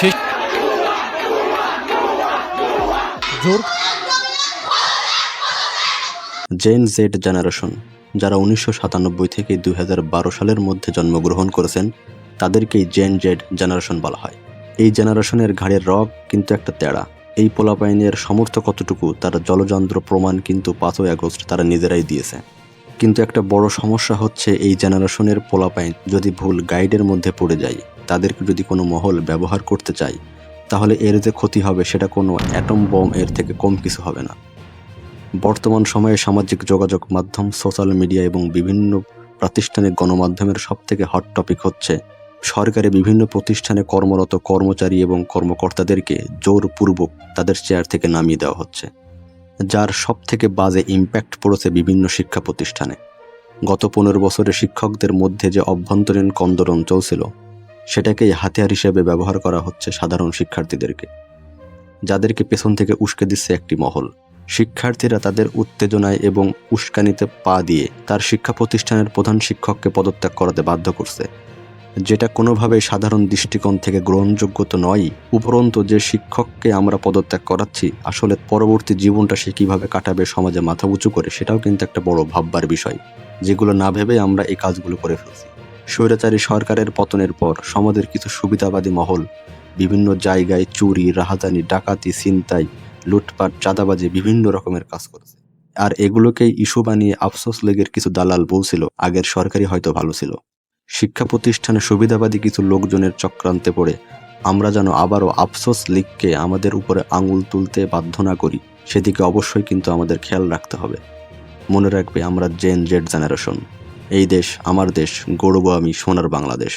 শেষ জোর gen Z generation, যারা 1997 থেকে 2012 সালের মধ্যে জন্মগ্রহণ করেছেন তাদেরকেই জেন জেড জেনারেশন বলা হয়। এই জেনারেশনের ঘাড়ের রগ কিন্তু একটা তেড়া। এই পোলাপাইনের সমর্থ কতটুকু তার জলযন্ত্র প্রমাণ কিন্তু 5ই আগস্ট তারা নিজেরাই দিয়েছে। কিন্তু একটা বড় সমস্যা হচ্ছে এই জেনারেশনের পোলাপাইন যদি ভুল গাইডের মধ্যে পড়ে যায়, তাদেরকে যদি কোনো মহল ব্যবহার করতে চায়, তাহলে এর যে ক্ষতি হবে সেটা কোনো অ্যাটম বম এর থেকে কম কিছু হবে না। বর্তমান সময়ে সামাজিক যোগাযোগ মাধ্যম, সোশ্যাল মিডিয়া এবং বিভিন্ন প্রাতিষ্ঠানিক গণমাধ্যমের সবথেকে হট টপিক হচ্ছে সরকারি বিভিন্ন প্রতিষ্ঠানে কর্মরত কর্মচারী এবং কর্মকর্তাদেরকে জোরপূর্বক তাদের চেয়ার থেকে নামিয়ে দেওয়া হচ্ছে, যার সবথেকে বাজে ইম্প্যাক্ট পড়েছে বিভিন্ন শিক্ষা প্রতিষ্ঠানে। গত 15 বছরে শিক্ষকদের মধ্যে যে অভ্যন্তরীণ কন্দরন চলছিল, সেটাকেই হাতিয়ার হিসেবে ব্যবহার করা হচ্ছে সাধারণ শিক্ষার্থীদেরকে, যাদেরকে পেছন থেকে উস্কে দিচ্ছে একটি মহল। শিক্ষার্থীরা তাদের উত্তেজনায় এবং উস্কানিতে পা দিয়ে তার শিক্ষা প্রতিষ্ঠানের প্রধান শিক্ষককে পদত্যাগ করাতে বাধ্য করছে, যেটা কোনোভাবেই সাধারণ দৃষ্টিকোণ থেকে গ্রহণযোগ্য তো নয়। উপরন্তু যে শিক্ষককে আমরা পদত্যাগ করাচ্ছি, আসলে পরবর্তী জীবনটা সে কীভাবে কাটাবে সমাজে মাথা উঁচু করে, সেটাও কিন্তু একটা বড় ভাববার বিষয়, যেগুলো না ভেবে আমরা এই কাজগুলো করে ফেলছি। স্বৈরাচারী সরকারের পতনের পর সমাজের কিছু সুবিধাবাদী মহল বিভিন্ন জায়গায় চুরি, রাহাজানি, ডাকাতি, ছিনতাই, লুটপাট, চাঁদাবাজি বিভিন্ন রকমের কাজ করেছে। আর এগুলোকেই ইস্যু বানিয়ে আফসোস লীগের কিছু দালাল বলছিল আগের সরকারই হয়তো ভালো ছিল। শিক্ষা প্রতিষ্ঠানে সুবিধাবাদী কিছু লোকজনের চক্রান্তে পড়ে আমরা যেন আবারও আফসোস লীগকে আমাদের উপরে আঙুল তুলতে বাধ্য না করি, সেদিকে অবশ্যই কিন্তু আমাদের খেয়াল রাখতে হবে। মনে রাখবে, আমরা জেন জেড জেনারেশন। এই দেশ আমার দেশ, গড়ব আমি সোনার বাংলাদেশ।